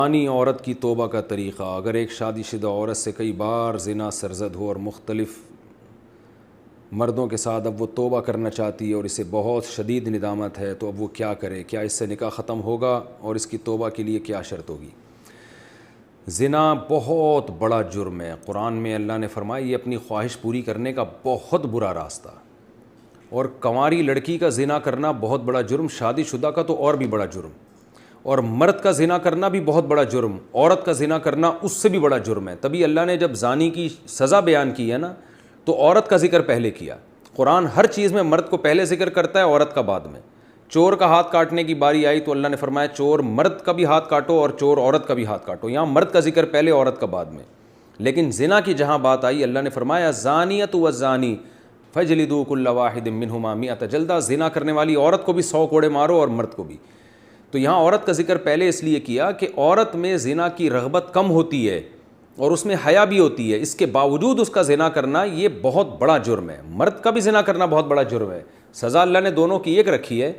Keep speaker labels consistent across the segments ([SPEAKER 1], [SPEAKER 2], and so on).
[SPEAKER 1] زانی عورت کی توبہ کا طریقہ۔ اگر ایک شادی شدہ عورت سے کئی بار زنا سرزد ہو اور مختلف مردوں کے ساتھ اب وہ توبہ کرنا چاہتی ہے اور اسے بہت شدید ندامت ہے، تو اب وہ کیا کرے؟ کیا اس سے نکاح ختم ہوگا اور اس کی توبہ کے لیے کیا شرط ہوگی؟ زنا بہت بڑا جرم ہے۔ قرآن میں اللہ نے فرمایا یہ اپنی خواہش پوری کرنے کا بہت برا راستہ، اور کنواری لڑکی کا زنا کرنا بہت بڑا جرم، شادی شدہ کا تو اور بھی بڑا جرم، اور مرد کا زنا کرنا بھی بہت بڑا جرم، عورت کا زنا کرنا اس سے بھی بڑا جرم ہے۔ تبھی اللہ نے جب زانی کی سزا بیان کی ہے نا، تو عورت کا ذکر پہلے کیا۔ قرآن ہر چیز میں مرد کو پہلے ذکر کرتا ہے، عورت کا بعد میں۔ چور کا ہاتھ کاٹنے کی باری آئی تو اللہ نے فرمایا چور مرد کا بھی ہاتھ کاٹو اور چور عورت کا بھی ہاتھ کاٹو۔ یہاں مرد کا ذکر پہلے، عورت کا بعد میں۔ لیکن زنا کی جہاں بات آئی، اللہ نے فرمایا زانیۃ والزانی فاجلدوا کل واحد منہما مئۃ جلدہ۔ زنا کرنے والی عورت کو بھی 100 کوڑے مارو اور مرد کو بھی۔ تو یہاں عورت کا ذکر پہلے اس لیے کیا کہ عورت میں زنا کی رغبت کم ہوتی ہے اور اس میں حیا بھی ہوتی ہے، اس کے باوجود اس کا زنا کرنا یہ بہت بڑا جرم ہے۔ مرد کا بھی زنا کرنا بہت بڑا جرم ہے، سزا اللہ نے دونوں کی ایک رکھی ہے،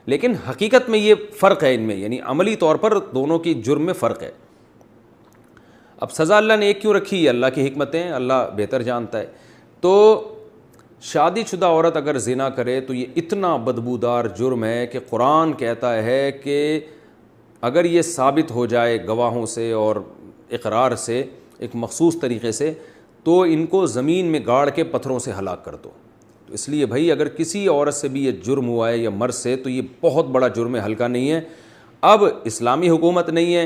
[SPEAKER 1] لیکن حقیقت میں یہ فرق ہے ان میں، یعنی عملی طور پر دونوں کی جرم میں فرق ہے۔ اب سزا اللہ نے ایک کیوں رکھی ہے؟ اللہ کی حکمتیں اللہ بہتر جانتا ہے۔ تو شادی شدہ عورت اگر زنا کرے تو یہ اتنا بدبودار جرم ہے کہ قرآن کہتا ہے کہ اگر یہ ثابت ہو جائے گواہوں سے اور اقرار سے ایک مخصوص طریقے سے، تو ان کو زمین میں گاڑ کے پتھروں سے ہلاک کر دو۔ تو اس لیے بھائی اگر کسی عورت سے بھی یہ جرم ہوا ہے یا مرد سے، تو یہ بہت بڑا جرم ہے، ہلکا نہیں ہے۔ اب اسلامی حکومت نہیں ہے،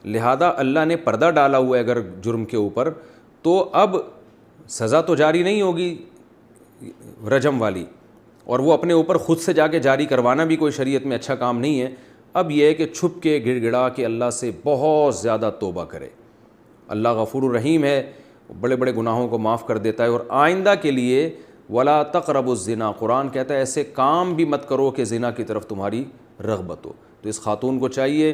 [SPEAKER 1] لہذا اللہ نے پردہ ڈالا ہوا ہے اگر جرم کے اوپر، تو اب سزا تو جاری نہیں ہوگی رجم والی، اور وہ اپنے اوپر خود سے جا کے جاری کروانا بھی کوئی شریعت میں اچھا کام نہیں ہے۔ اب یہ ہے کہ چھپ کے گڑ گڑا کے اللہ سے بہت زیادہ توبہ کرے۔ اللہ غفور الرحیم ہے، بڑے بڑے گناہوں کو معاف کر دیتا ہے، اور آئندہ کے لیے ولا تقربوا الزنا، قرآن کہتا ہے ایسے کام بھی مت کرو کہ زنا کی طرف تمہاری رغبت ہو۔ تو اس خاتون کو چاہیے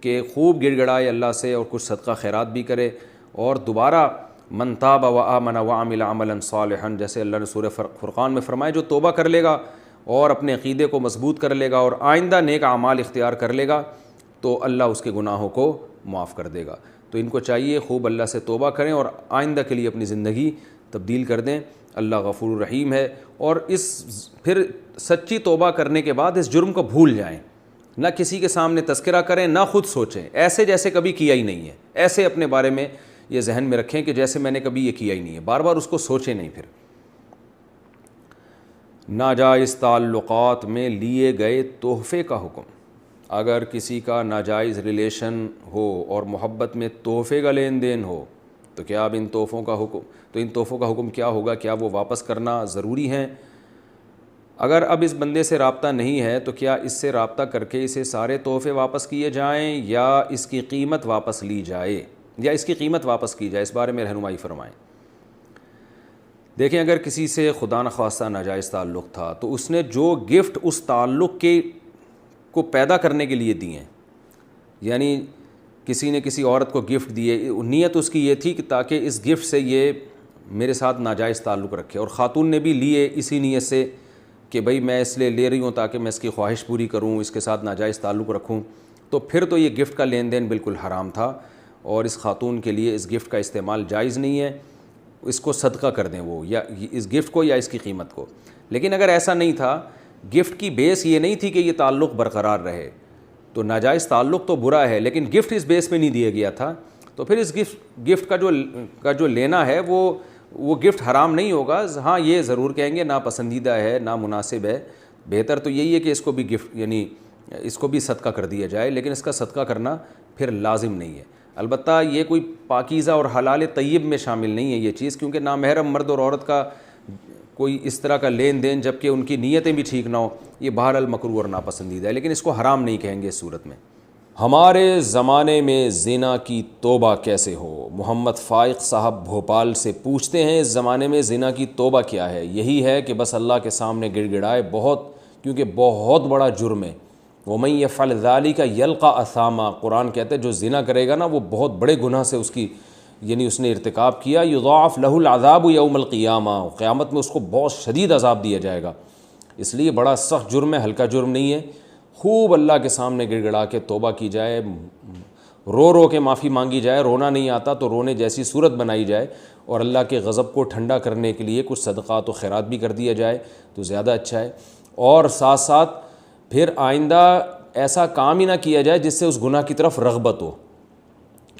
[SPEAKER 1] کہ خوب گڑ گڑائے اللہ سے اور کچھ صدقہ خیرات بھی کرے، اور دوبارہ من تاب وآمن وعمل عملا صالحا، جیسے اللہ نے سورہ فرقان میں فرمایا جو توبہ کر لے گا اور اپنے عقیدے کو مضبوط کر لے گا اور آئندہ نیک اعمال اختیار کر لے گا، تو اللہ اس کے گناہوں کو معاف کر دے گا۔ تو ان کو چاہیے خوب اللہ سے توبہ کریں اور آئندہ کے لیے اپنی زندگی تبدیل کر دیں۔ اللہ غفور الرحیم ہے، اور پھر سچی توبہ کرنے کے بعد اس جرم کو بھول جائیں، نہ کسی کے سامنے تذکرہ کریں، نہ خود سوچیں ایسے جیسے کبھی کیا ہی نہیں ہے، ایسے اپنے بارے میں یہ ذہن میں رکھیں کہ جیسے میں نے کبھی یہ کیا ہی نہیں ہے، بار بار اس کو سوچیں نہیں۔ پھر ناجائز تعلقات میں لیے گئے تحفے کا حکم۔ اگر کسی کا ناجائز ریلیشن ہو اور محبت میں تحفے کا لین دین ہو، تو کیا اب ان تحفوں کا حکم کیا ہوگا؟ کیا وہ واپس کرنا ضروری ہیں؟ اگر اب اس بندے سے رابطہ نہیں ہے تو کیا اس سے رابطہ کر کے اسے سارے تحفے واپس کیے جائیں یا اس کی قیمت واپس لی جائے، یا اس کی قیمت واپس کی جائے؟ اس بارے میں رہنمائی فرمائیں۔ دیکھیں، اگر کسی سے خدا نخواستہ ناجائز تعلق تھا تو اس نے جو گفٹ اس تعلق کو پیدا کرنے کے لیے دیے ہیں، یعنی کسی نے کسی عورت کو گفٹ دیے، نیت اس کی یہ تھی کہ تاکہ اس گفٹ سے یہ میرے ساتھ ناجائز تعلق رکھے، اور خاتون نے بھی لیے اسی نیت سے کہ بھئی میں اس لیے لے رہی ہوں تاکہ میں اس کی خواہش پوری کروں، اس کے ساتھ ناجائز تعلق رکھوں، تو پھر تو یہ گفٹ کا لین دین بالکل حرام تھا، اور اس خاتون کے لیے اس گفٹ کا استعمال جائز نہیں ہے، اس کو صدقہ کر دیں وہ، یا اس گفٹ کو یا اس کی قیمت کو۔ لیکن اگر ایسا نہیں تھا، گفٹ کی بیس یہ نہیں تھی کہ یہ تعلق برقرار رہے، تو ناجائز تعلق تو برا ہے، لیکن گفٹ اس بیس میں نہیں دیا گیا تھا، تو پھر اس گفٹ کا جو لینا ہے وہ گفٹ حرام نہیں ہوگا۔ ہاں یہ ضرور کہیں گے ناپسندیدہ ہے، نامناسب ہے، بہتر تو یہی ہے کہ اس کو بھی گفٹ، یعنی اس کو بھی صدقہ کر دیا جائے، لیکن اس کا صدقہ کرنا پھر لازم نہیں ہے۔ البتہ یہ کوئی پاکیزہ اور حلال طیب میں شامل نہیں ہے یہ چیز، کیونکہ نامحرم مرد اور عورت کا کوئی اس طرح کا لین دین جبکہ ان کی نیتیں بھی ٹھیک نہ ہو، یہ بہرحال مکروہ اور ناپسندیدہ ہے، لیکن اس کو حرام نہیں کہیں گے اس صورت میں۔ ہمارے زمانے میں زنا کی توبہ کیسے ہو؟ محمد فائق صاحب بھوپال سے پوچھتے ہیں، اس زمانے میں زنا کی توبہ کیا ہے؟ یہی ہے کہ بس اللہ کے سامنے گڑ گڑائے، کیونکہ بہت بڑا جرم ہے۔ وَمَن يَفْعَلْ ذَلِكَ يَلْقَ أَثَامًا، قرآن کہتا ہے جو زنا کرے گا نا وہ بہت بڑے گناہ سے اس نے ارتکاب کیا۔ یضاعف لہ العذاب یوم القیامہ، قیامت میں اس کو بہت شدید عذاب دیا جائے گا، اس لیے بڑا سخت جرم ہے، ہلکا جرم نہیں ہے۔ خوب اللہ کے سامنے گڑ گڑا کے توبہ کی جائے، رو رو کے معافی مانگی جائے، رونا نہیں آتا تو رونے جیسی صورت بنائی جائے، اور اللہ کے غضب کو ٹھنڈا کرنے کے لیے کچھ صدقات و خیرات بھی کر دیا جائے تو زیادہ اچھا ہے۔ اور ساتھ ساتھ پھر آئندہ ایسا کام ہی نہ کیا جائے جس سے اس گناہ کی طرف رغبت ہو،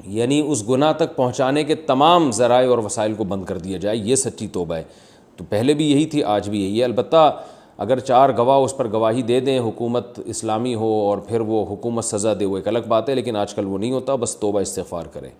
[SPEAKER 1] یعنی اس گناہ تک پہنچانے کے تمام ذرائع اور وسائل کو بند کر دیا جائے، یہ سچی توبہ ہے۔ تو پہلے بھی یہی تھی، آج بھی یہی ہے۔ البتہ اگر 4 گواہ اس پر گواہی دے دیں، حکومت اسلامی ہو اور پھر وہ حکومت سزا دے، وہ ایک الگ بات ہے، لیکن آج کل وہ نہیں ہوتا، بس توبہ استغفار کریں۔